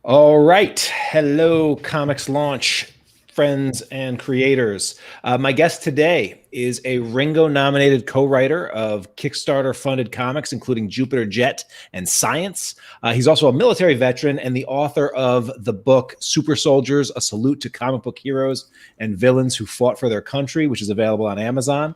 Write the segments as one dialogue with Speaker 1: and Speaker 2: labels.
Speaker 1: All right. Hello, Comics Launch friends and creators. My guest today is a Ringo nominated co writer of Kickstarter funded comics, including Jupiter Jet and Science. He's also a military veteran and the author of the book Super Soldiers, A Salute to Comic Book Heroes and Villains Who Fought for Their Country, which is available on Amazon.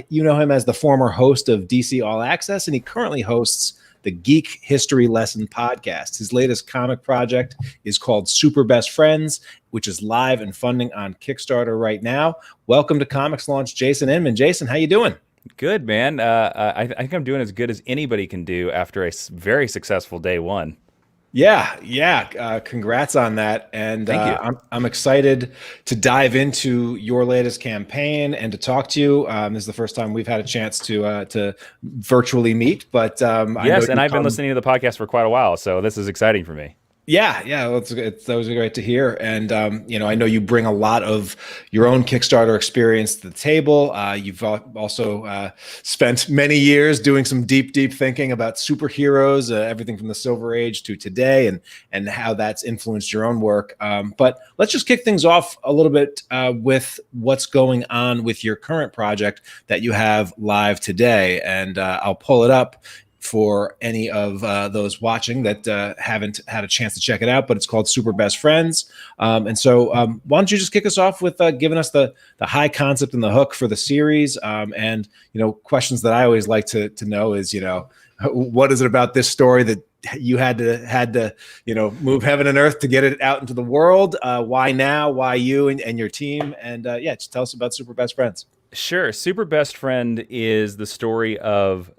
Speaker 1: You know him as the former host of DC All Access, and he currently hosts the Geek History Lesson podcast. His latest comic project is called Super Best Friends, which is live and funding on Kickstarter right now. Welcome to Comics Launch, Jason Inman. Jason, how you doing?
Speaker 2: Good, man. I think I'm doing as good as anybody can do after a very successful day one.
Speaker 1: Yeah. Congrats on that. And
Speaker 2: Thank you.
Speaker 1: I'm excited to dive into your latest campaign and to talk to you. This is the first time we've had a chance to virtually meet, but I know
Speaker 2: Yes, and I've been listening to the podcast for quite a while, so this is exciting for me.
Speaker 1: Yeah. Well, that was great to hear. And, I know you bring a lot of your own Kickstarter experience to the table. You've also spent many years doing some deep thinking about superheroes, everything from the Silver Age to today and how that's influenced your own work. But let's just kick things off a little bit with what's going on with your current project that you have live today. And I'll pull it up for any of those watching that haven't had a chance to check it out, but it's called Super Best Friends. So why don't you just kick us off with giving us the high concept and the hook for the series? And questions that I always like to know is, what is it about this story that you had to move heaven and earth to get it out into the world? Why now? Why you and your team? And just tell us about Super Best Friends.
Speaker 2: Sure. Super Best Friend is the story of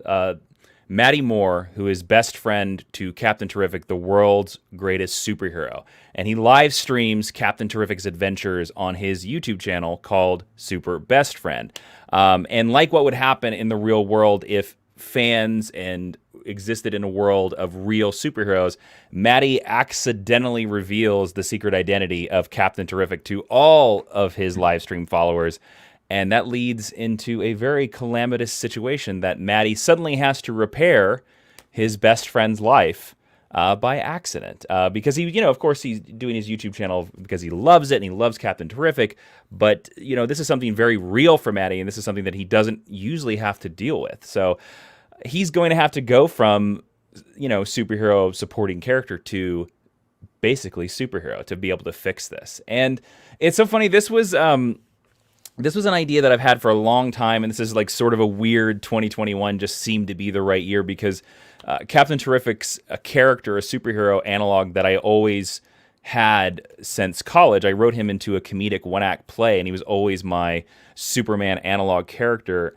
Speaker 2: Maddie Moore, who is best friend to Captain Terrific, the world's greatest superhero. And he live streams Captain Terrific's adventures on his YouTube channel called Super Best Friend. And like what would happen in the real world if fans and existed in a world of real superheroes, Maddie accidentally reveals the secret identity of Captain Terrific to all of his live stream followers. And that leads into a very calamitous situation that Maddie suddenly has to repair his best friend's life by accident. Because he, of course, he's doing his YouTube channel because he loves it and he loves Captain Terrific. But, this is something very real for Maddie, and this is something that he doesn't usually have to deal with. So he's going to have to go from, superhero supporting character to basically superhero to be able to fix this. And it's so funny. This was an idea that I've had for a long time, and this is like sort of a weird 2021 just seemed to be the right year because Captain Terrific's a character, a superhero analog that I always had since college. I wrote him into a comedic one-act play, and he was always my Superman analog character.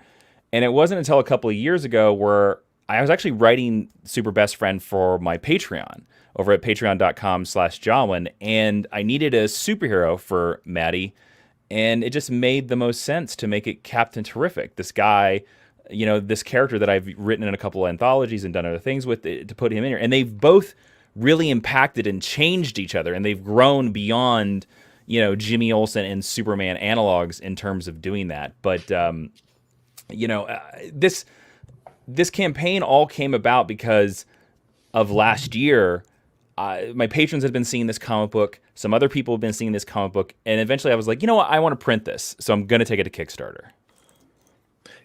Speaker 2: And it wasn't until a couple of years ago where I was actually writing Super Best Friend for my Patreon over at patreon.com/Jawin, and I needed a superhero for Maddie. And it just made the most sense to make it Captain Terrific, this guy, this character that I've written in a couple of anthologies and done other things with, to put him in here. And they've both really impacted and changed each other, and they've grown beyond, Jimmy Olsen and Superman analogs in terms of doing that. But, this campaign all came about because of last year. My patrons had been seeing this comic book. Some other people have been seeing this comic book. And eventually I was like, you know what? I want to print this. So I'm going to take it to Kickstarter.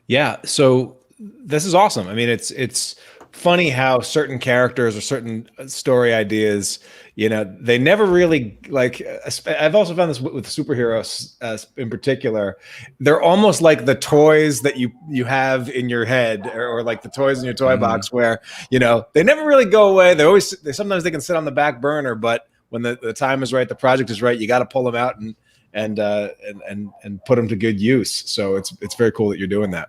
Speaker 1: Yeah. So this is awesome. I mean, it's funny how certain characters or certain story ideas, they never really I've also found this with superheroes in particular. They're almost like the toys that you have in your head or like the toys in your toy box where, they never really go away. Sometimes they can sit on the back burner, but when the time is right, the project is right, you got to pull them out and put them to good use. So it's very cool that you're doing that.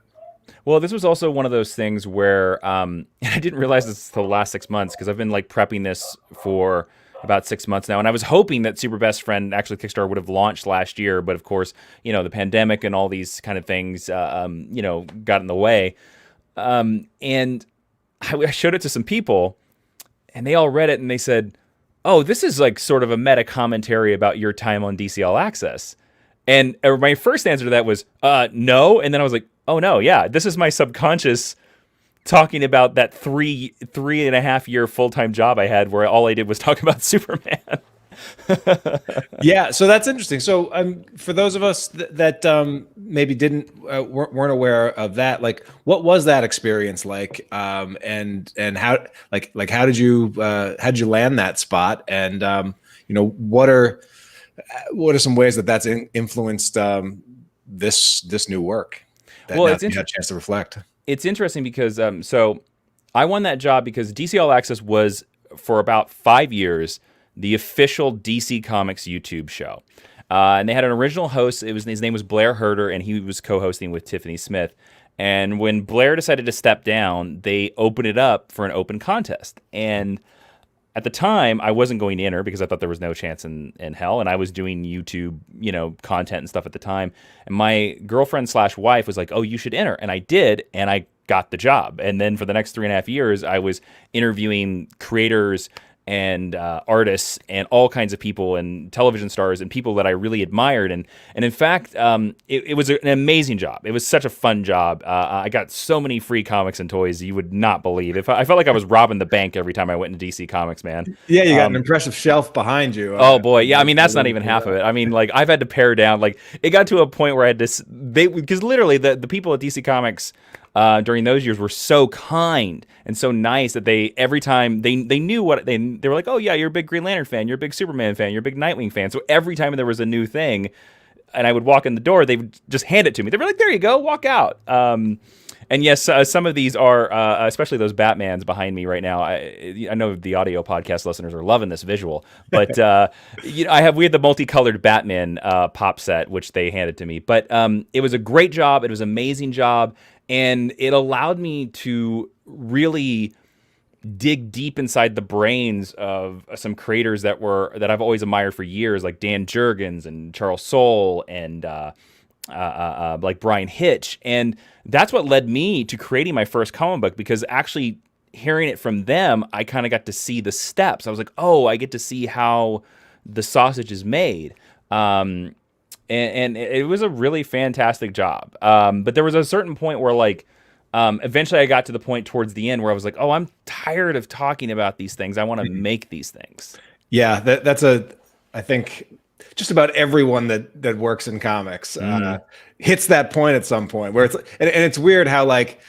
Speaker 2: Well, this was also one of those things where I didn't realize this until the last 6 months because I've been prepping this for about 6 months now, and I was hoping that Super Best Friend actually Kickstarter would have launched last year, but of course, the pandemic and all these kind of things, got in the way. And I showed it to some people, and they all read it, and they said, "Oh, this is like sort of a meta commentary about your time on DC All Access." And my first answer to that was, no. And then I was like, oh no, yeah, this is my subconscious talking about that three and a half year full time job I had where all I did was talk about Superman.
Speaker 1: Yeah, so that's interesting. So, for those of us that maybe didn't weren't aware of that, like, what was that experience like? And how, how did you land that spot? And what are some ways that that's influenced this new work that
Speaker 2: Well,
Speaker 1: now that you had a chance to reflect?
Speaker 2: it's interesting because so I won that job because DC All Access was for about 5 years the official DC Comics YouTube show. And they had an original host. His name was Blair Herder, and he was co-hosting with Tiffany Smith. And when Blair decided to step down, they opened it up for an open contest. And at the time, I wasn't going to enter because I thought there was no chance in hell, and I was doing YouTube, content and stuff at the time. And my girlfriend slash wife was like, "Oh, you should enter," and I did, and I got the job. And then for the next 3.5 years, I was interviewing creators and artists and all kinds of people and television stars and people that I really admired. And in fact, it was an amazing job. It was such a fun job. I got so many free comics and toys you would not believe. I felt like I was robbing the bank every time I went into DC Comics, man.
Speaker 1: Yeah, you got an impressive shelf behind you.
Speaker 2: Oh boy, yeah. I mean, that's not even half of it. I mean, like, I've had to pare down. Like, it got to a point where I had to because literally the people at DC Comics during those years were so kind and so nice that they every time they knew what they were like. "Oh yeah, you're a big Green Lantern fan, you're a big Superman fan, you're a big Nightwing fan." So every time there was a new thing, and I would walk in the door, they would just hand it to me. They were like, "There you go, walk out." And yes, some of these are, especially those Batmans behind me right now. I know the audio podcast listeners are loving this visual, but we had the multicolored Batman pop set, which they handed to me. But it was a great job. It was an amazing job, and it allowed me to really dig deep inside the brains of some creators that I've always admired for years, like Dan Jurgens and Charles Soule and like Brian Hitch. And that's what led me to creating my first comic book, because actually hearing it from them, I kind of got to see the steps. I was like, oh, I get to see how the sausage is made. And it was a really fantastic job. But there was a certain point where, like, eventually I got to the point towards the end where I was like, oh, I'm tired of talking about these things. I want to make these things.
Speaker 1: Yeah, I think just about everyone that works in comics hits that point at some point where and it's weird how, like,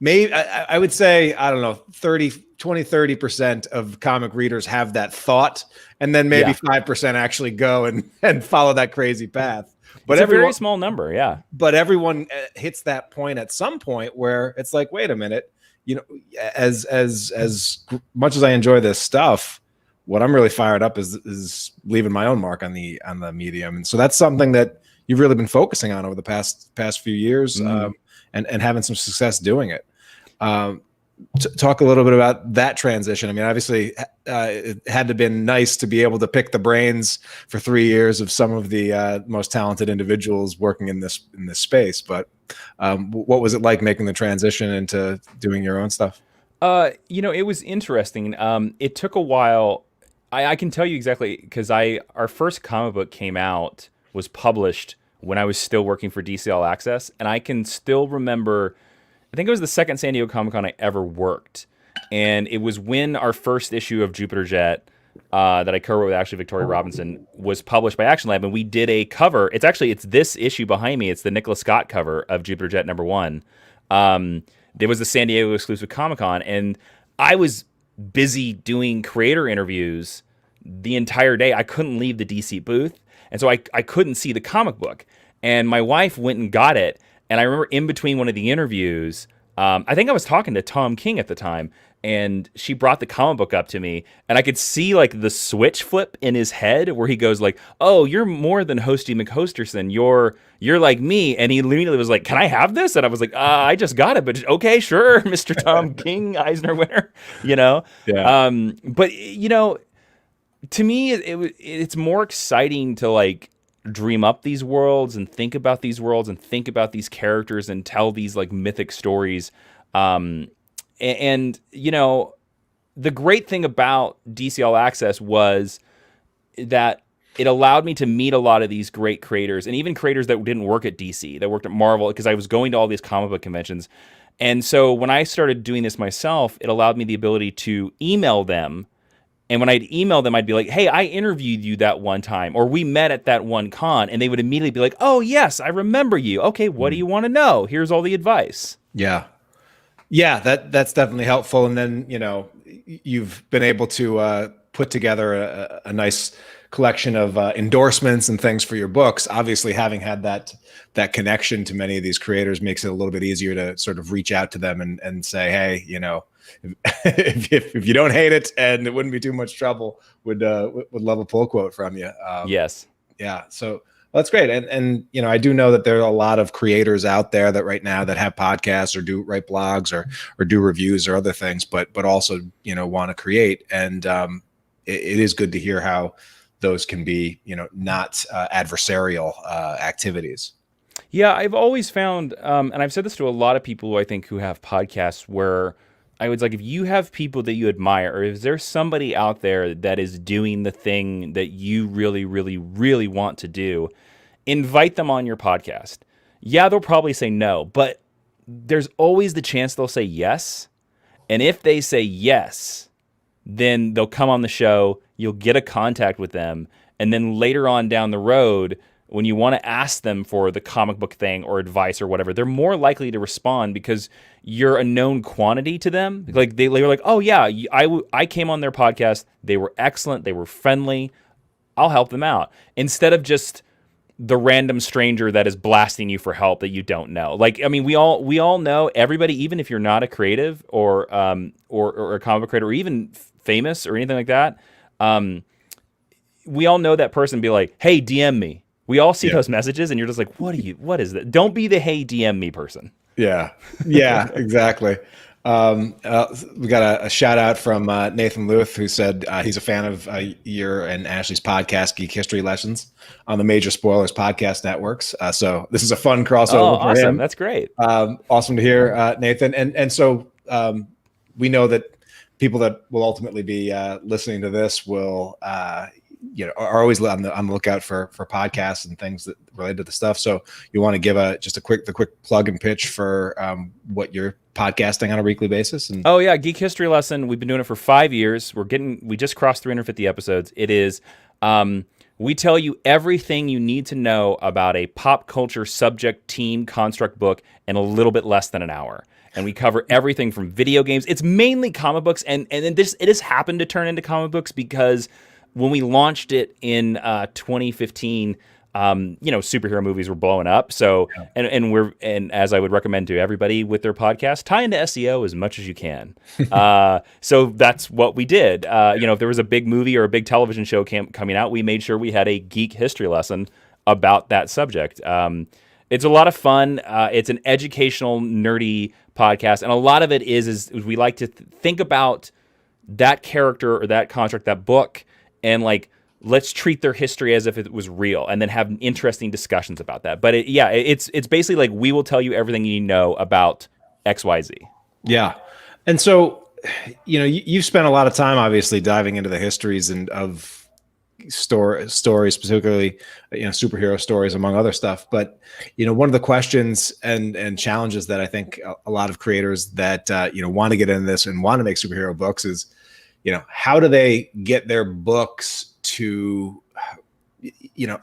Speaker 1: maybe I would say, I don't know, 30% of comic readers have that thought, and then maybe 5% actually go and follow that crazy path. But
Speaker 2: it's a very small number, yeah.
Speaker 1: But everyone hits that point at some point where it's like, wait a minute, as much as I enjoy this stuff, what I'm really fired up is leaving my own mark on the medium. And so that's something that you've really been focusing on over the past few years, and having some success doing it. Talk a little bit about that transition. I mean, obviously, it had to have been nice to be able to pick the brains for 3 years of some of the most talented individuals working in this space. But what was it like making the transition into doing your own stuff?
Speaker 2: It was interesting. It took a while. I can tell you exactly, because our first comic book was published when I was still working for DC All Access, and I can still remember. I think it was the second San Diego Comic-Con I ever worked, and it was when our first issue of Jupiter Jet that I co-wrote with Ashley Victoria Robinson was published by Action Lab, and we did a cover. It's this issue behind me. It's the Nicholas Scott cover of Jupiter Jet #1. There was the San Diego exclusive Comic-Con, and I was busy doing creator interviews the entire day. I couldn't leave the DC booth, and so I couldn't see the comic book. And my wife went and got it, and I remember in between one of the interviews, I think I was talking to Tom King at the time, and she brought the comic book up to me, and I could see, like, the switch flip in his head where he goes, like, "Oh, you're more than Hosty McHosterson. You're like me." And he immediately was like, "Can I have this?" And I was like, "I just got it, but okay, sure, Mr. Tom King, Eisner winner." Yeah. But to me, it's more exciting to, like, dream up these worlds and think about these worlds and think about these characters and tell these, like, mythic stories. And the great thing about DC All Access was that it allowed me to meet a lot of these great creators, and even creators that didn't work at DC, that worked at Marvel, because I was going to all these comic book conventions. And so when I started doing this myself, it allowed me the ability to email them. And when I'd email them, I'd be like, hey, I interviewed you that one time, or we met at that one con. And they would immediately be like, oh, yes, I remember you. Okay, what do you want to know? Here's all the advice.
Speaker 1: Yeah. Yeah, that's definitely helpful. And then, you've been able to put together a nice collection of endorsements and things for your books. Obviously, having had that connection to many of these creators makes it a little bit easier to sort of reach out to them and say, hey, if you don't hate it and it wouldn't be too much trouble, would love a pull quote from you.
Speaker 2: Yes.
Speaker 1: Yeah. So that's great. And I do know that there are a lot of creators out there that right now that have podcasts or do write blogs or do reviews or other things, but also, want to create. And it is good to hear how those can be, not adversarial activities.
Speaker 2: Yeah, I've always found, and I've said this to a lot of people who I think who have podcasts, where I was like, if you have people that you admire, or if there's somebody out there that is doing the thing that you really, really, really want to do, invite them on your podcast. Yeah, they'll probably say no, but there's always the chance they'll say yes. And if they say yes, then they'll come on the show, you'll get a contact with them, and then later on down the road, when you want to ask them for the comic book thing or advice or whatever, they're more likely to respond because you're a known quantity to them. Like they were like, oh yeah, I came on their podcast. They were excellent. They were friendly. I'll help them out. Instead of just the random stranger that is blasting you for help that you don't know. Like, I mean, we all know everybody, even if you're not a creative or a comic book creator or even famous or anything like that. We all know that person be like, hey, DM me. We all see those messages, and you're just like, what is that? Don't be the hey, DM me person.
Speaker 1: Yeah, exactly. We got a shout out from Nathan Luth, who said he's a fan of your and Ashley's podcast, Geek History Lessons, on the Major Spoilers podcast networks. So this is a fun crossover for
Speaker 2: awesome.
Speaker 1: him.
Speaker 2: That's great.
Speaker 1: Awesome to hear, Nathan. And so we know that people that will ultimately be listening to this will are always on the lookout for podcasts and things that related to the stuff. So you want to give the quick plug and pitch for what you're podcasting on a weekly basis. And
Speaker 2: oh yeah, Geek History Lesson. We've been doing it for 5 years. We just crossed 350 episodes. It is, we tell you everything you need to know about a pop culture subject, team, construct book in a little bit less than an hour. And we cover everything from video games. It's mainly comic books. And it has happened to turn into comic books because when we launched it in 2015, superhero movies were blowing up. So, and as I would recommend to everybody with their podcast, tie into SEO as much as you can. So that's what we did. If there was a big movie or a big television show coming out, we made sure we had a geek history lesson about that subject. It's a lot of fun. It's an educational, nerdy podcast, and a lot of it is we like to think about that character or that construct, that book, and like, let's treat their history as if it was real, and then have interesting discussions about that. But it's basically like, we will tell you everything you need to know about XYZ. Yeah.
Speaker 1: And so, you've spent a lot of time obviously diving into the histories and of stories, specifically, superhero stories, among other stuff. But, one of the questions and challenges that I think a lot of creators that, want to get into this and want to make superhero books is, how do they get their books to,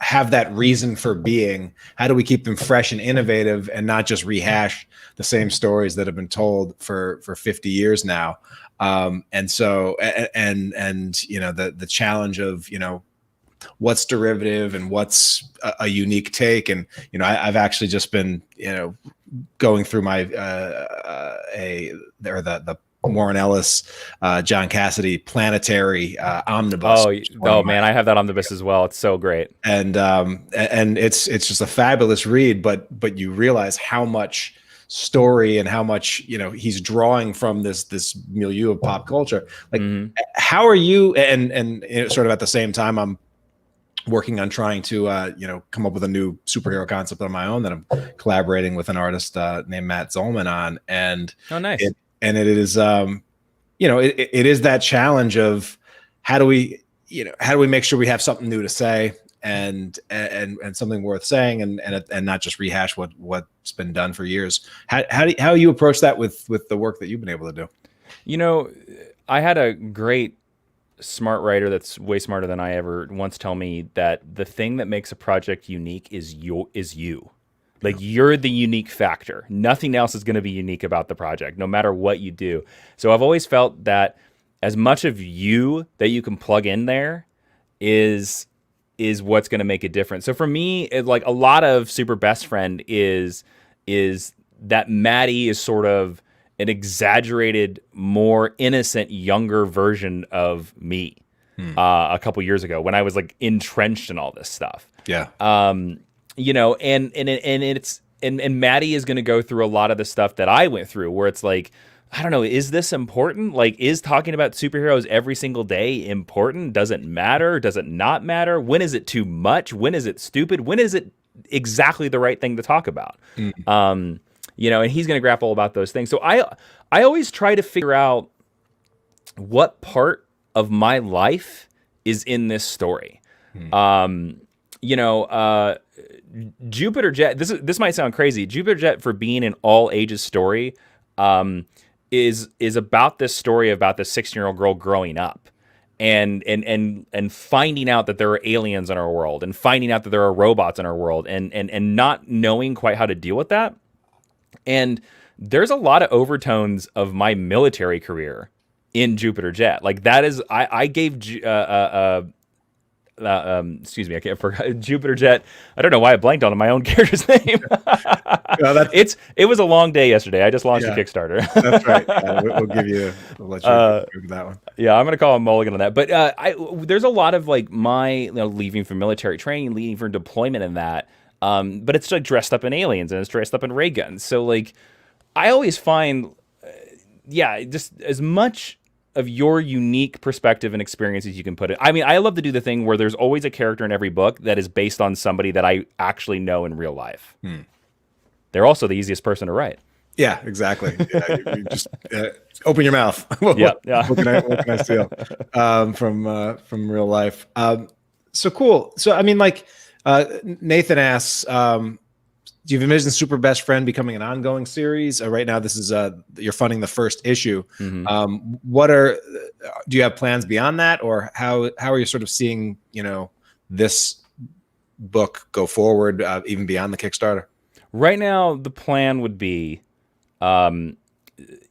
Speaker 1: have that reason for being? How do we keep them fresh and innovative and not just rehash the same stories that have been told for 50 years now? And so, the challenge of, what's derivative and what's a unique take. And, I've actually just been, going through my, the Warren Ellis, John Cassidy Planetary omnibus.
Speaker 2: Oh man, I have that omnibus as well. It's so great,
Speaker 1: and it's just a fabulous read. But you realize how much story and how much he's drawing from this milieu of pop culture. Like, how are you? And sort of at the same time, I'm working on trying to come up with a new superhero concept on my own that I'm collaborating with an artist named Matt Zollman on. And
Speaker 2: oh, nice.
Speaker 1: And it is, it is that challenge of how do we make sure we have something new to say, and something worth saying, and not just rehash what's been done for years. How you approach that with the work that you've been able to do?
Speaker 2: You know, I had a great smart writer that's way smarter than I ever once tell me that the thing that makes a project unique is you. Like, you're the unique factor. Nothing else is going to be unique about the project, no matter what you do. So I've always felt that as much of you that you can plug in there is what's going to make a difference. So for me, like, a lot of Super Best Friend is that Maddie is sort of an exaggerated, more innocent, younger version of me a couple years ago when I was like entrenched in all this stuff.
Speaker 1: Yeah.
Speaker 2: You know, and Maddie is going to go through a lot of the stuff that I went through, where it's like, I don't know, is this important? Like, is talking about superheroes every single day important? Does it matter? Does it not matter? When is it too much? When is it stupid? When is it exactly the right thing to talk about? You know, and he's going to grapple about those things. So I always try to figure out what part of my life is in this story. You know, Jupiter Jet, this might sound crazy. Jupiter Jet, for being an all ages story, is about this story about this 16-year-old girl growing up and finding out that there are aliens in our world, and finding out that there are robots in our world, and not knowing quite how to deal with that. And there's a lot of overtones of my military career in Jupiter Jet. Like, that is, I gave excuse me, I can't forget Jupiter Jet. I don't know why I blanked on my own character's name.
Speaker 1: No,
Speaker 2: it was a long day yesterday. I just launched a Kickstarter.
Speaker 1: That's right. We'll let you do that one.
Speaker 2: Yeah, I'm gonna call him Mulligan on that. But there's a lot of like my leaving from military training, leaving for deployment, and that. But it's like dressed up in aliens and it's dressed up in ray guns. So like, I always find, just as much of your unique perspective and experiences you can put it. I mean, I love to do the thing where there's always a character in every book that is based on somebody that I actually know in real life. They're also the easiest person to write.
Speaker 1: Yeah, exactly. Yeah, you just open your mouth. What can I steal from real life? So cool. So I mean, like, Nathan asks, do you envision Super Best Friend becoming an ongoing series? Right now, this is you're funding the first issue. Do you have plans beyond that, or how are you sort of seeing this book go forward, even beyond the Kickstarter?
Speaker 2: Right now, the plan would be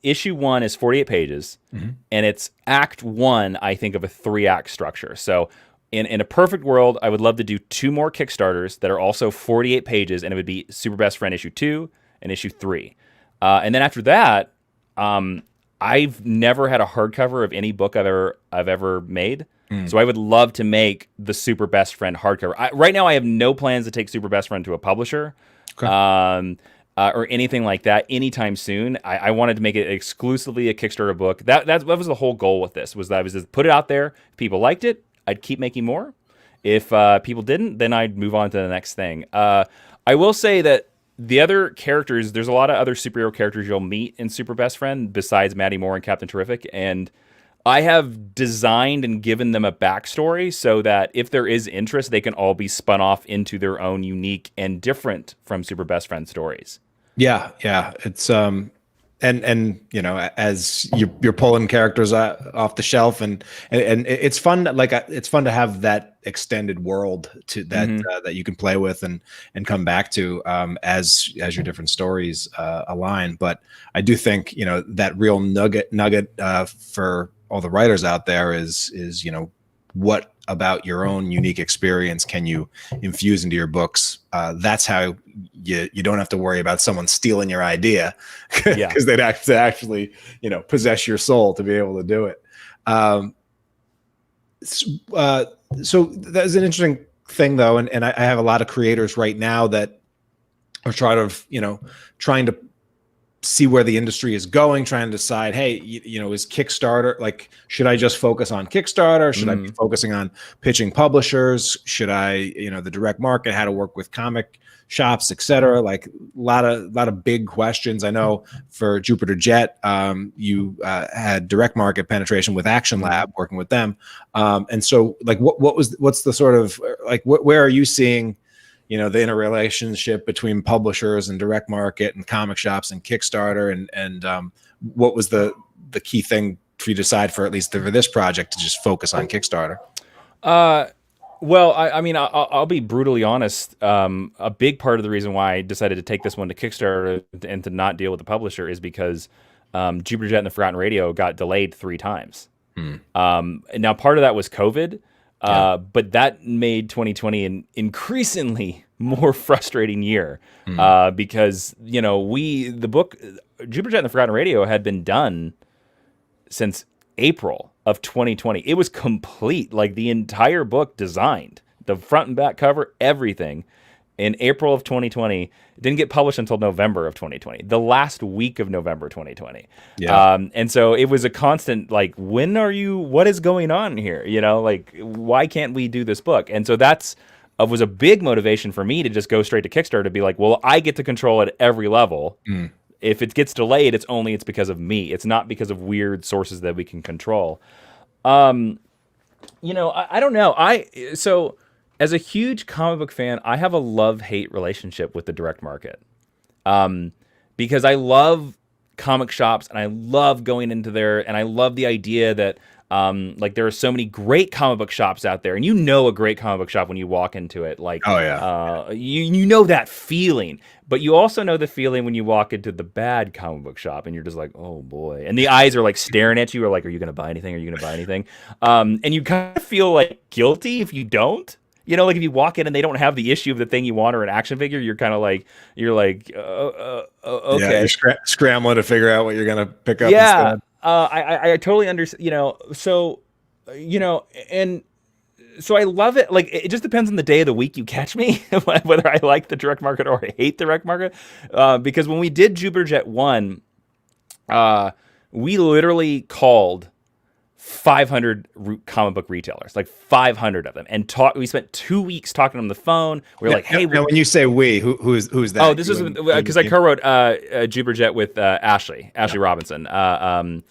Speaker 2: issue 1 is 48 pages, and it's act 1, I think, of a 3-act structure. So in a perfect world, I would love to do 2 more Kickstarters that are also 48 pages, and it would be Super Best Friend issue 2 and issue 3. And then after that, I've never had a hardcover of any book I've ever made. So I would love to make the Super Best Friend hardcover. Right now, I have no plans to take Super Best Friend to a publisher. Okay. Or anything like that anytime soon. I wanted to make it exclusively a Kickstarter book. That was the whole goal with this, was that I was just put it out there. If people liked it, I'd keep making more. If people didn't, then I'd move on to the next thing. I will say that the other characters, there's a lot of other superhero characters you'll meet in Super Best Friend besides Maddie Moore and Captain Terrific, and I have designed and given them a backstory so that if there is interest, they can all be spun off into their own unique and different from Super Best Friend stories. Yeah.
Speaker 1: It's and as you're pulling characters off the shelf, and it's fun. Like, it's fun to have that extended world to that that you can play with and come back to as your different stories align. But I do think that real nugget for all the writers out there is what about your own unique experience can you infuse into your books? That's how you don't have to worry about someone stealing your idea, because they'd have to actually possess your soul to be able to do it. So that's an interesting thing, though, and I have a lot of creators right now that are trying to see where the industry is going, trying to decide, hey, is Kickstarter, like, should I just focus on Kickstarter? Should I be focusing on pitching publishers? Should I, the direct market, how to work with comic shops, etc. Like, a lot of big questions. I know for Jupiter Jet, you had direct market penetration with Action Lab, working with them. And so, like, what's the sort of, like, where are you seeing, the interrelationship between publishers and direct market and comic shops and Kickstarter, and what was the key thing for you to decide, for at least for this project, to just focus on Kickstarter?
Speaker 2: Well, I mean, I'll be brutally honest. A big part of the reason why I decided to take this one to Kickstarter and to not deal with the publisher is because Jupiter Jet and the Forgotten Radio got delayed 3 times. Now, part of that was COVID. But that made 2020 an increasingly more frustrating year because, the book Jupiter Jet and the Forgotten Radio had been done since April of 2020. It was complete, like the entire book designed, the front and back cover, everything, in April of 2020. It didn't get published until November of 2020, the last week of November 2020. And so it was a constant, like, what is going on here? Like, why can't we do this book? And so that's was a big motivation for me to just go straight to Kickstarter, to be like, well, I get to control at every level. If it gets delayed, it's because of me. It's not because of weird sources that we can control. I don't know. So as a huge comic book fan, I have a love-hate relationship with the direct market, because I love comic shops and I love going into there, and I love the idea that like, there are so many great comic book shops out there, and a great comic book shop when you walk into it. Like,
Speaker 1: oh yeah,
Speaker 2: you know that feeling, but you also know the feeling when you walk into the bad comic book shop and you're just like, oh boy, and the eyes are like staring at you, or like, are you going to buy anything? Are you going to buy anything? And you kind of feel like guilty if you don't. Like, if you walk in and they don't have the issue of the thing you want, or an action figure, you're kind of like, okay.
Speaker 1: Yeah, you're scrambling to figure out what you're going to pick up.
Speaker 2: Yeah. Instead. I totally understand, and so I love it. Like, it just depends on the day of the week you catch me, whether I like the direct market or I hate the direct market. Because when we did Jupiter Jet 1, we literally called 500 comic book retailers, like 500 of them, and we spent 2 weeks talking on the phone. We were like, hey,
Speaker 1: now when you say we, who's that?
Speaker 2: Oh, this was because I co-wrote Jupiter Jet with Ashley Robinson, and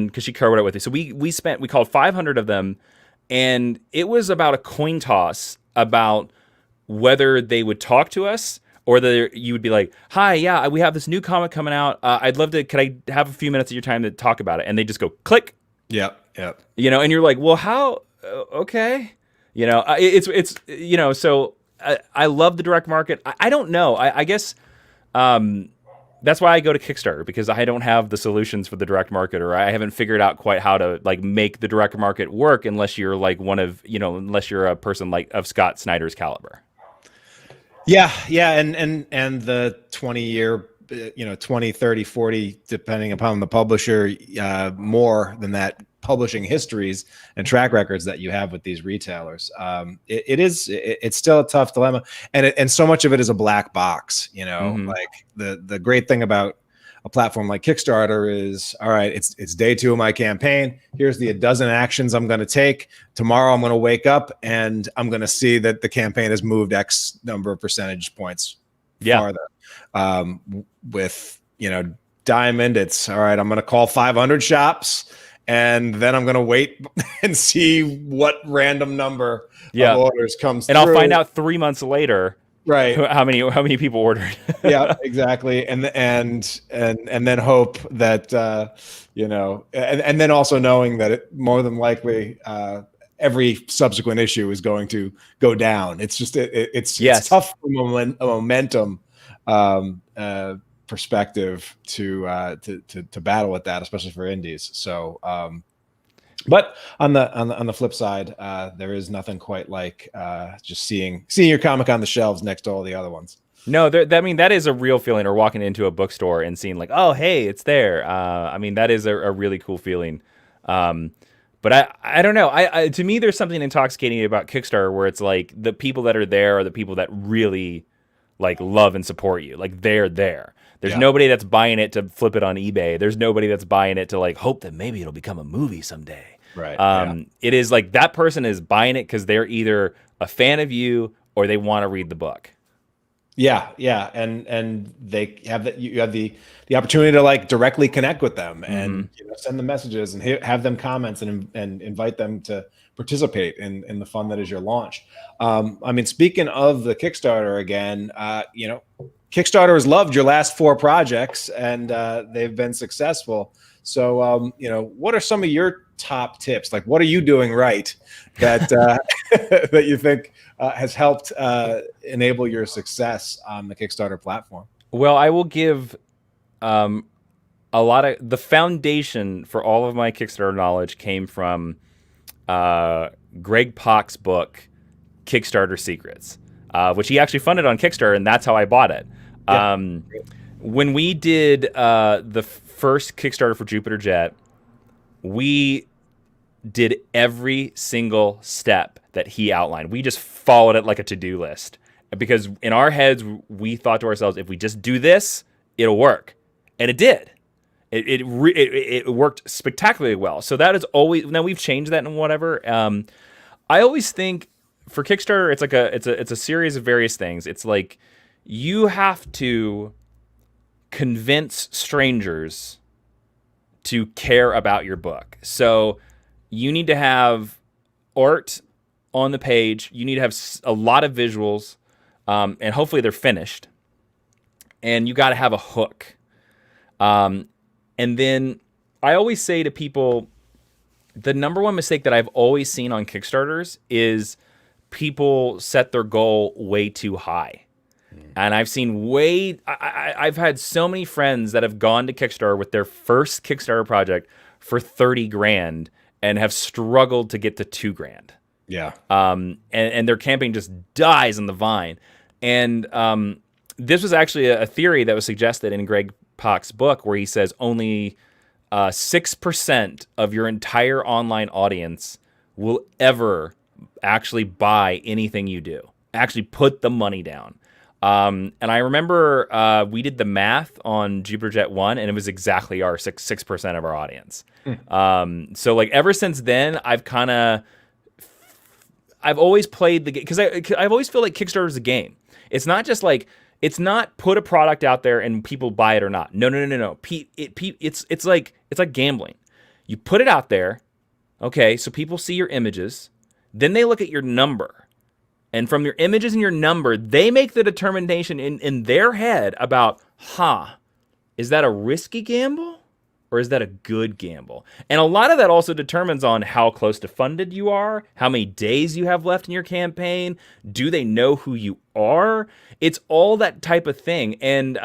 Speaker 2: because she co-wrote it with me. So we called 500 of them, and it was about a coin toss about whether they would talk to us, or that you would be like, hi, yeah, we have this new comic coming out. I'd love to, could I have a few minutes of your time to talk about it? And they just go click. Yep. And you're like, well, how? Okay. It's so I love the direct market. I don't know. I guess that's why I go to Kickstarter, because I don't have the solutions for the direct market, or I haven't figured out quite how to, like, make the direct market work, unless you're like unless you're a person like of Scott Snyder's caliber.
Speaker 1: Yeah. And the 20-year, 20, 30, 40, depending upon the publisher, more than that, publishing histories and track records that you have with these retailers. It's still a tough dilemma. And so much of it is a black box, like the great thing about a platform like Kickstarter is, all right, it's day 2 of my campaign. Here's the 12 actions I'm going to take. Tomorrow I'm going to wake up and I'm going to see that the campaign has moved X number of percentage points farther. With, Diamond, it's all right, I'm going to call 500 shops, and then I'm going to wait and see what random number of orders comes through.
Speaker 2: And I'll find out 3 months later, right, how many people ordered.
Speaker 1: Yeah, exactly. And then hope that and then also knowing that it more than likely every subsequent issue is going to go down. It's just it's tough from a momentum perspective to battle with that, especially for indies. So but on the flip side, there is nothing quite like just seeing your comic on the shelves next to all the other ones.
Speaker 2: No, that is a real feeling, or walking into a bookstore and seeing, like, oh, hey, it's there. That is a really cool feeling. But I don't know. To me, there's something intoxicating about Kickstarter, where it's like the people that are there are the people that really, like, love and support you. Like, they're there. There's nobody that's buying it to flip it on eBay. There's nobody that's buying it to like hope that maybe it'll become a movie someday.
Speaker 1: Right.
Speaker 2: It is like that person is buying it because they're either a fan of you or they want to read the book.
Speaker 1: Yeah, yeah, and they have that. You have the opportunity to like directly connect with them and send them messages and have them comments and invite them to participate in the fun that is your launch. I mean, speaking of the Kickstarter again, Kickstarter has loved your last 4 projects and they've been successful. So, what are some of your top tips? Like, what are you doing right that that you think has helped enable your success on the Kickstarter platform?
Speaker 2: Well, I will give a lot of the foundation for all of my Kickstarter knowledge came from Greg Pak's book, Kickstarter Secrets, which he actually funded on Kickstarter, and that's how I bought it. Yeah. When we did the first Kickstarter for Jupiter Jet, we did every single step that he outlined. We just followed it like a to-do list because in our heads, we thought to ourselves, if we just do this, it'll work. And it did. It worked spectacularly well. So that is always, now we've changed that and whatever. I always think for Kickstarter, it's a series of various things. It's like you have to convince strangers to care about your book. So you need to have art on the page. You need to have a lot of visuals, and hopefully they're finished. And you got to have a hook. And then I always say to people, the number one mistake that I've always seen on Kickstarters is people set their goal way too high. And I've seen I've had so many friends that have gone to Kickstarter with their first Kickstarter project for 30 grand and have struggled to get to 2 grand.
Speaker 1: Yeah.
Speaker 2: And their campaign just dies on the vine. And this was actually a theory that was suggested in Greg Pak's book where he says only 6% of your entire online audience will ever actually buy anything you do, actually put the money down. And I remember we did the math on Jupiter Jet 1, and it was exactly our 6% of our audience. So like ever since then, I've always played the game because I've always feel like Kickstarter is a game. It's not just like, it's not put a product out there and people buy it or not. No. It's like gambling. You put it out there, okay, so people see your images, then they look at your number. And from your images and your number, they make the determination in their head about, is that a risky gamble or is that a good gamble? And a lot of that also determines on how close to funded you are, how many days you have left in your campaign, do they know who you are? It's all that type of thing. And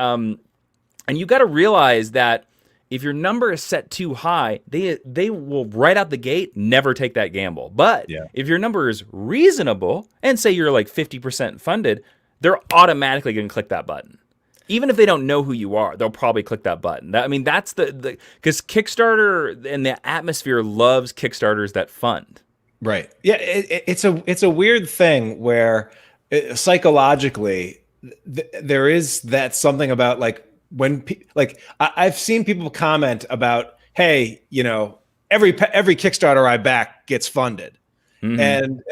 Speaker 2: you got to realize that if your number is set too high, they will right out the gate never take that gamble. But if your number is reasonable, and say you're like 50% funded, they're automatically going to click that button. Even if they don't know who you are, they'll probably click that button. That's because Kickstarter and the atmosphere loves Kickstarters that fund. Right.
Speaker 1: Yeah, it's a weird thing where psychologically there is that something about like, when I've seen people comment about, hey, every Kickstarter I back gets funded, and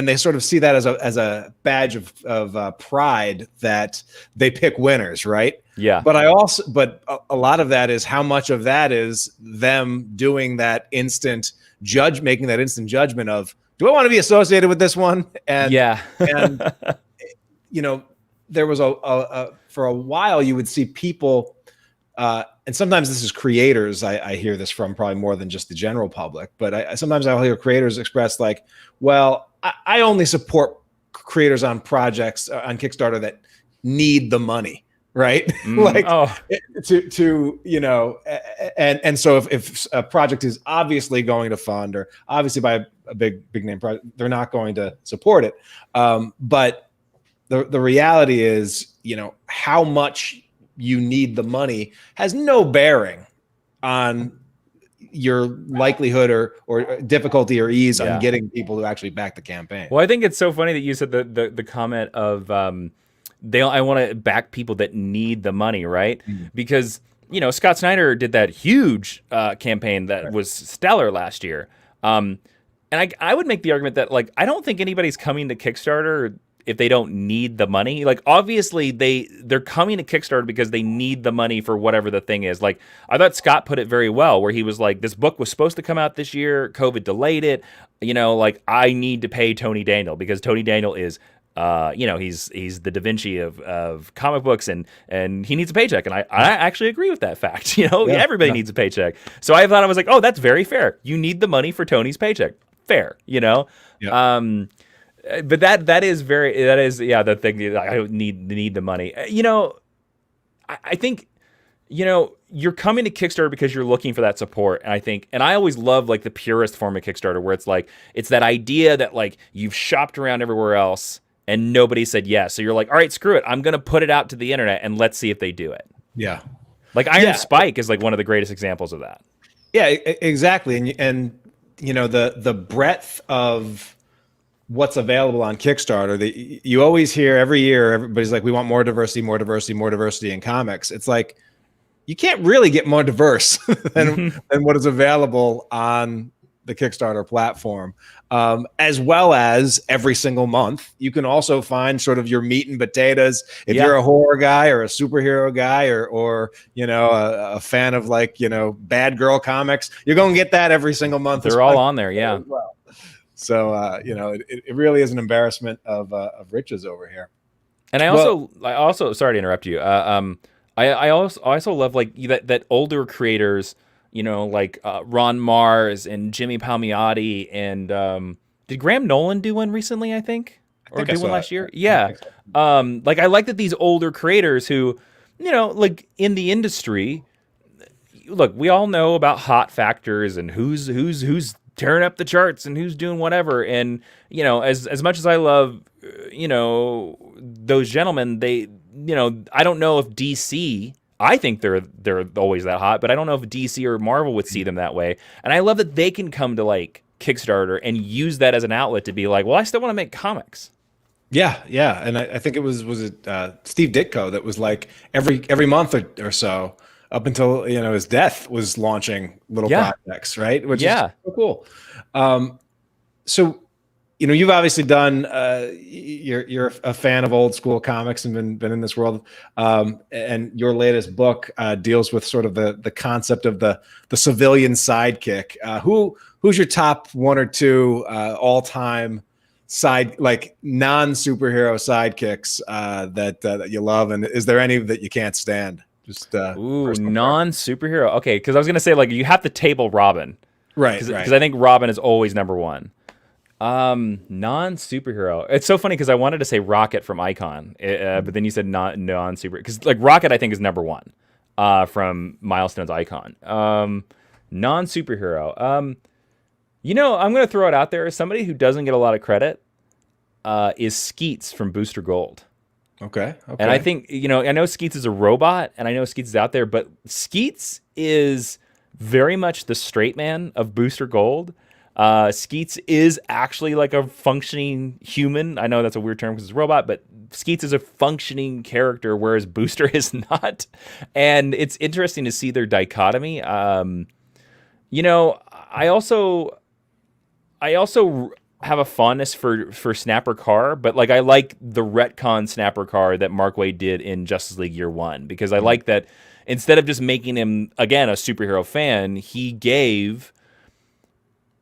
Speaker 1: they sort of see that as a badge of pride that they pick winners, right?
Speaker 2: Yeah.
Speaker 1: But a lot of that is how much of that is them doing that making that instant judgment of, do I want to be associated with this one? And there was for a while you would see people, and sometimes this is creators. I hear this from probably more than just the general public, but sometimes I'll hear creators express like, well, I only support creators on projects on Kickstarter that need the money, right? And so if a project is obviously going to fund or obviously by a big name project, they're not going to support it. But the reality is, how much you need the money has no bearing on your likelihood or difficulty or ease on getting people to actually back the campaign.
Speaker 2: Well, I think it's so funny that you said the comment of I want to back people that need the money, right? Because Scott Snyder did that huge campaign that was stellar last year. And I would make the argument that, like, I don't think anybody's coming to Kickstarter if they don't need the money. Like, obviously they're coming to Kickstarter because they need the money for whatever the thing is. Like, I thought Scott put it very well, where he was like, this book was supposed to come out this year, COVID delayed it. Like, I need to pay Tony Daniel because Tony Daniel is he's the Da Vinci of comic books, and he needs a paycheck. And I actually agree with that fact. Everybody needs a paycheck. So I thought, I was like, oh, that's very fair. You need the money for Tony's paycheck. Fair, But that is the thing. I need the money. I think, you're coming to Kickstarter because you're looking for that support. And I always love, like, the purest form of Kickstarter, where it's like, it's that idea that, like, you've shopped around everywhere else and nobody said yes. So you're like, all right, screw it. I'm going to put it out to the internet and let's see if they do it.
Speaker 1: Yeah.
Speaker 2: Like Iron Spike is like one of the greatest examples of that.
Speaker 1: Yeah, exactly. And the breadth of what's available on Kickstarter, you always hear every year, everybody's like, we want more diversity in comics. It's like, you can't really get more diverse than what is available on the Kickstarter platform. As well as every single month, you can also find sort of your meat and potatoes. If you're a horror guy or a superhero guy or a fan of, like, bad girl comics, you're going to get that every single month.
Speaker 2: They're all on there. Yeah.
Speaker 1: Well. So, it really is an embarrassment of riches over here.
Speaker 2: And I also, sorry to interrupt you. I also love, like, that older creators, like Ron Mars and Jimmy Palmiotti, and did Graham Nolan do one recently? I think one last year. Yeah. Like, I like that these older creators who, like, in the industry, look, we all know about hot factors and who's tearing up the charts and who's doing whatever. And as much as I love those gentlemen, they I don't know if DC. I think they're always that hot, but I don't know if DC or Marvel would see them that way. And I love that they can come to, like, Kickstarter and use that as an outlet to be like, well, I still want to make comics. Yeah. And I think it was Steve Ditko that was like every month or so up until his death was launching little projects, right? Which is so cool. So you've obviously done. You're a fan of old school comics and been in this world. And your latest book deals with sort of the concept of the civilian sidekick. Who's your top one or two all time non-superhero sidekicks that you love, and is there any that you can't stand? Just non-superhero. Okay, because I was gonna say, like, you have to table Robin, right? Because I think Robin is always number one. Non-superhero. It's so funny because I wanted to say Rocket from Icon, but then you said non-super, because, like, Rocket I think is number one from Milestone's Icon. Non-superhero. I'm going to throw it out there. Somebody who doesn't get a lot of credit is Skeets from Booster Gold. Okay. And I think, I know Skeets is a robot, and I know Skeets is out there, but Skeets is very much the straight man of Booster Gold. Skeets is actually like a functioning human. I know that's a weird term because it's a robot, but Skeets is a functioning character, whereas Booster is not. And it's interesting to see their dichotomy. I also have a fondness for Snapper Carr, but, like, I like the retcon Snapper Carr that Mark Waid did in Justice League Year One, because I like that instead of just making him, again, a superhero fan, he gave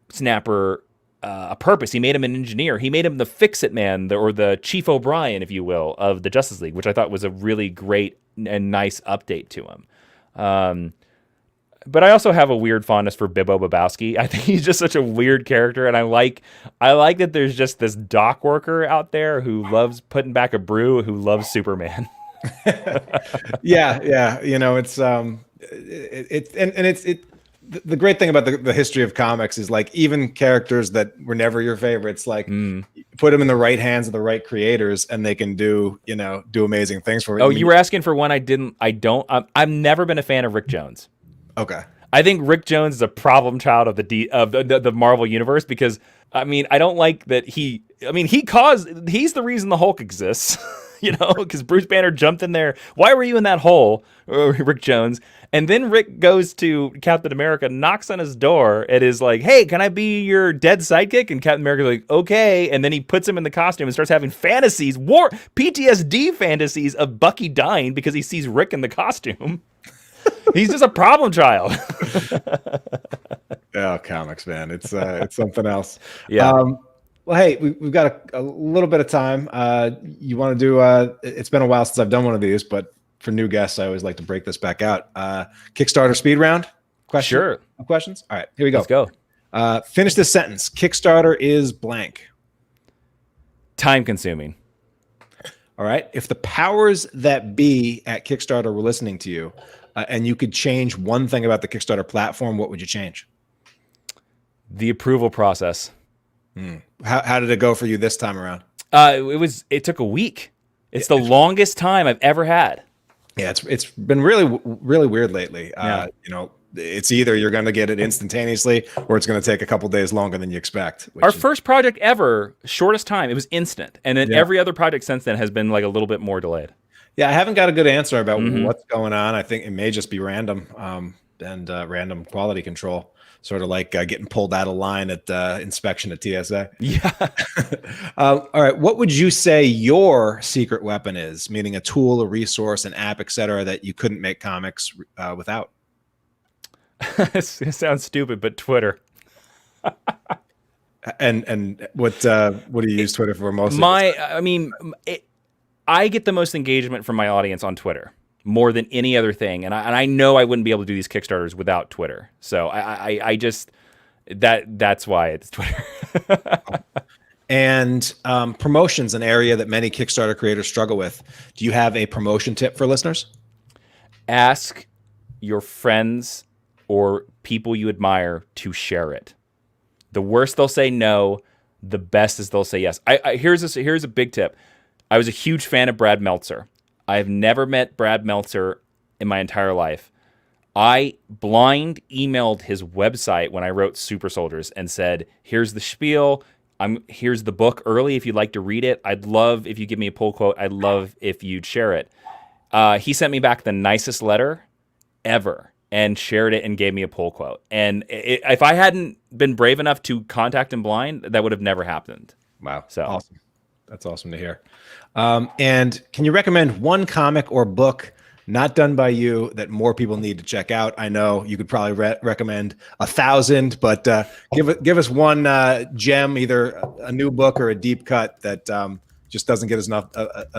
Speaker 2: Snapper a purpose. He made him an engineer. He made him the fix-it man, or the Chief O'Brien, if you will, of the Justice League, which I thought was a really great and nice update to him. But I also have a weird fondness for Bibbo Babowski. I think he's just such a weird character, and I like that there's just this dock worker out there who loves putting back a brew, who loves Superman. Yeah. It's the great thing about the history of comics is, like, even characters that were never your favorites, like, put them in the right hands of the right creators, and they can do amazing things for you. Oh, you were asking for one. I've never been a fan of Rick Jones. Okay. I think Rick Jones is a problem child of the Marvel universe, because, I mean, I don't like that he's the reason the Hulk exists. because Bruce Banner jumped in there. Why were you in that hole, Rick Jones? And then Rick goes to Captain America, knocks on his door, and is like, hey, can I be your dead sidekick? And Captain America's like, okay. And then he puts him in the costume and starts having fantasies, PTSD fantasies of Bucky dying because he sees Rick in the costume. He's just a problem child.
Speaker 1: Oh, comics, man. It's something else.
Speaker 2: Yeah.
Speaker 1: Well, hey, we've got a little bit of time. You want to do, it's been a while since I've done one of these, but for new guests, I always like to break this back out. Kickstarter speed round?
Speaker 2: Sure.
Speaker 1: Questions? All right, here we go.
Speaker 2: Let's go.
Speaker 1: Finish this sentence. Kickstarter is blank.
Speaker 2: Time consuming.
Speaker 1: All right. If the powers that be at Kickstarter were listening to you and you could change one thing about the Kickstarter platform, what would you change?
Speaker 2: The approval process.
Speaker 1: How did it go for you this time around?
Speaker 2: It took a week. It's the longest time I've ever had.
Speaker 1: Yeah, it's been really, really weird lately. It's either you're going to get it instantaneously or it's going to take a couple days longer than you expect.
Speaker 2: Our first project ever, shortest time, it was instant. And then every other project since then has been like a little bit more delayed.
Speaker 1: Yeah, I haven't got a good answer about what's going on. I think it may just be random and random quality control. Sort of like getting pulled out of line at inspection at TSA.
Speaker 2: Yeah.
Speaker 1: All right. What would you say your secret weapon is? Meaning a tool, a resource, an app, etc., that you couldn't make comics without?
Speaker 2: It sounds stupid, but Twitter.
Speaker 1: And what do you use Twitter for mostly?
Speaker 2: I get the most engagement from my audience on Twitter, more than any other thing. And I know I wouldn't be able to do these Kickstarters without Twitter. So I just, that's why it's Twitter.
Speaker 1: And promotion's an area that many Kickstarter creators struggle with. Do you have a promotion tip for listeners?
Speaker 2: Ask your friends or people you admire to share it. The worst they'll say no, the best is they'll say yes. Here's a big tip. I was a huge fan of Brad Meltzer. I've never met Brad Meltzer in my entire life. I blind emailed his website when I wrote Super Soldiers and said, here's the spiel. Here's the book early if you'd like to read it. I'd love if you give me a pull quote. I'd love if you'd share it. He sent me back the nicest letter ever and shared it and gave me a pull quote. And if I hadn't been brave enough to contact him blind, that would have never happened.
Speaker 1: Wow.
Speaker 2: So
Speaker 1: awesome. That's awesome to hear. And can you recommend one comic or book not done by you that more people need to check out? I know you could probably recommend 1,000, but give us one gem, either a new book or a deep cut that just doesn't get as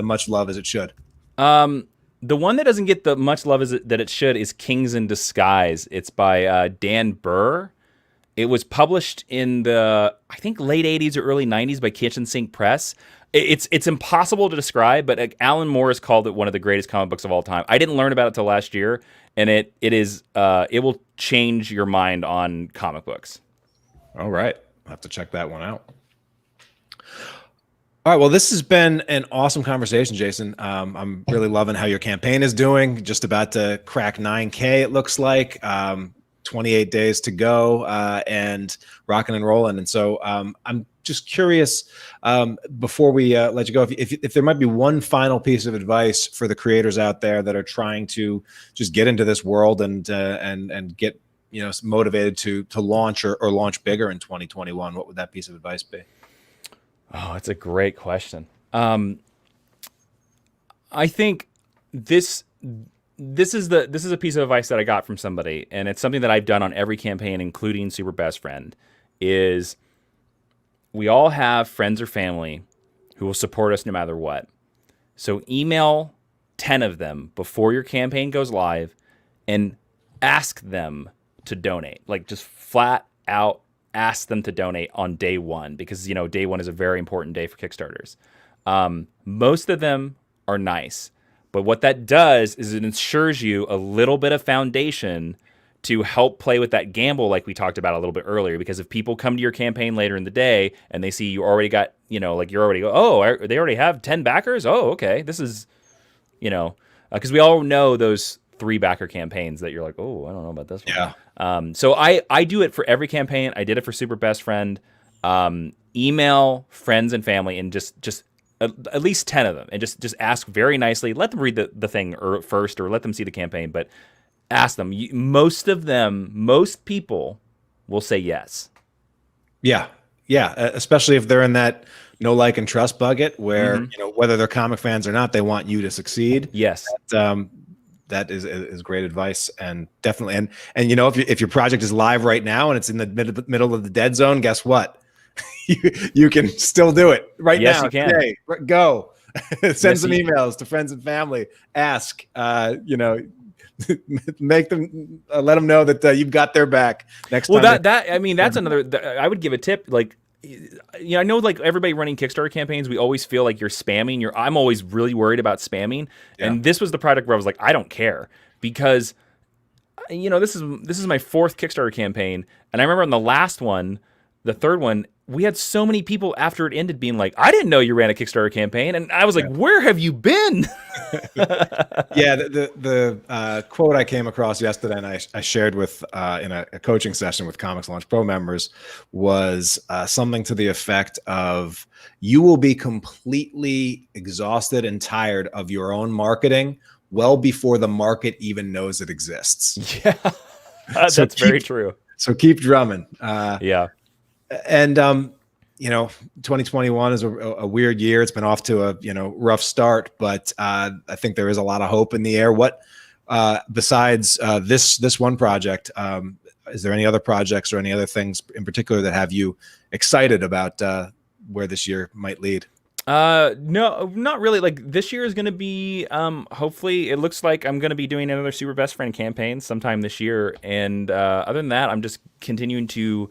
Speaker 1: much love as it should.
Speaker 2: The one that doesn't get the much love that it should is Kings in Disguise. It's by Dan Burr. It was published in the, I think, late 80s or early 90s by Kitchen Sink Press. It's impossible to describe, but Alan Moore has called it one of the greatest comic books of all time. I didn't learn about it till last year, and it will change your mind on comic books.
Speaker 1: All right. I'll have to check that one out. All right. Well, this has been an awesome conversation, Jason. I'm really loving how your campaign is doing. Just about to crack 9K, it looks like. 28 days to go and rocking and rolling. And so I'm just curious, before we let you go, if there might be one final piece of advice for the creators out there that are trying to just get into this world and get motivated to launch or launch bigger in 2021, what would that piece of advice be?
Speaker 2: Oh, it's a great question. I think this is a piece of advice that I got from somebody, and it's something that I've done on every campaign, including Super Best Friend, is we all have friends or family who will support us no matter what. So email 10 of them before your campaign goes live and ask them to donate. Like, just flat out ask them to donate on day one, because day one is a very important day for Kickstarters. Most of them are nice. But what that does is it ensures you a little bit of foundation to help play with that gamble like we talked about a little bit earlier. Because if people come to your campaign later in the day and they see you already got, they already have 10 backers? Oh, okay. This is, because we all know those 3 backer campaigns that you're like, oh, I don't know about this one.
Speaker 1: Yeah.
Speaker 2: So I do it for every campaign. I did it for Super Best Friend. Email friends and family and just at least 10 of them, and just ask very nicely. Let them read the thing first, or let them see the campaign, but ask them. Most people will say yes.
Speaker 1: Yeah. Yeah. Especially if they're in that know, like, and trust bucket where, whether they're comic fans or not, they want you to succeed.
Speaker 2: Yes.
Speaker 1: That is great advice, and definitely. And if your project is live right now and it's in the middle of the dead zone, guess what? you can still do it right now.
Speaker 2: Yes, you can.
Speaker 1: Today. Go. Send some emails to friends and family. Ask. Make them let them know that you've got their back next time.
Speaker 2: Well, that's another. I would give a tip. Like, I know, like, everybody running Kickstarter campaigns, we always feel like you're spamming. I'm always really worried about spamming. Yeah. And this was the project where I was like, I don't care, because this is my 4th Kickstarter campaign, and I remember on the last one, the 3rd one, we had so many people after it ended being like, I didn't know you ran a Kickstarter campaign. And I was like, where have you been?
Speaker 1: Yeah. The quote I came across yesterday, and I shared with in a coaching session with Comics Launch Pro members, was something to the effect of, you will be completely exhausted and tired of your own marketing well before the market even knows it exists.
Speaker 2: Yeah, that's very true.
Speaker 1: So keep drumming.
Speaker 2: Yeah.
Speaker 1: And 2021 is a weird year. It's been off to a rough start, but I think there is a lot of hope in the air. What besides this one project, is there any other projects or any other things in particular that have you excited about where this year might lead?
Speaker 2: No, not really. Like, this year is going to be, hopefully, it looks like I'm going to be doing another Super Best Friend campaign sometime this year. And other than that, I'm just continuing to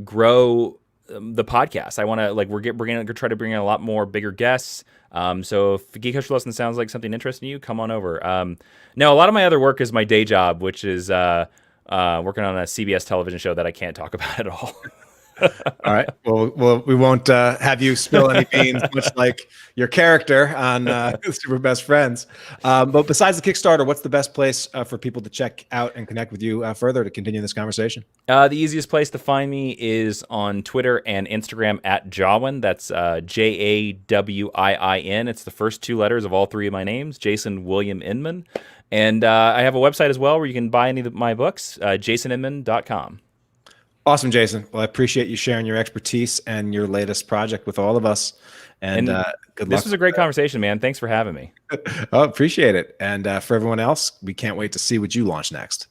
Speaker 2: grow the podcast. I want to, like, we're going to try to bring in a lot more bigger guests. So if Geek Culture Lesson sounds like something interesting to you, come on over. No, a lot of my other work is my day job, which is working on a CBS television show that I can't talk about at all.
Speaker 1: All right. Well, we won't have you spill any beans, much like your character on Super Best Friends. But besides the Kickstarter, what's the best place for people to check out and connect with you further to continue this conversation?
Speaker 2: The easiest place to find me is on Twitter and Instagram at Jawin. That's Jawin. It's the first 2 letters of all 3 of my names, Jason William Inman. And I have a website as well where you can buy any of my books, jasoninman.com.
Speaker 1: Awesome, Jason. Well, I appreciate you sharing your expertise and your latest project with all of us. And good luck.
Speaker 2: This was a great conversation, man. Thanks for having me.
Speaker 1: Oh, appreciate it. And for everyone else, we can't wait to see what you launch next.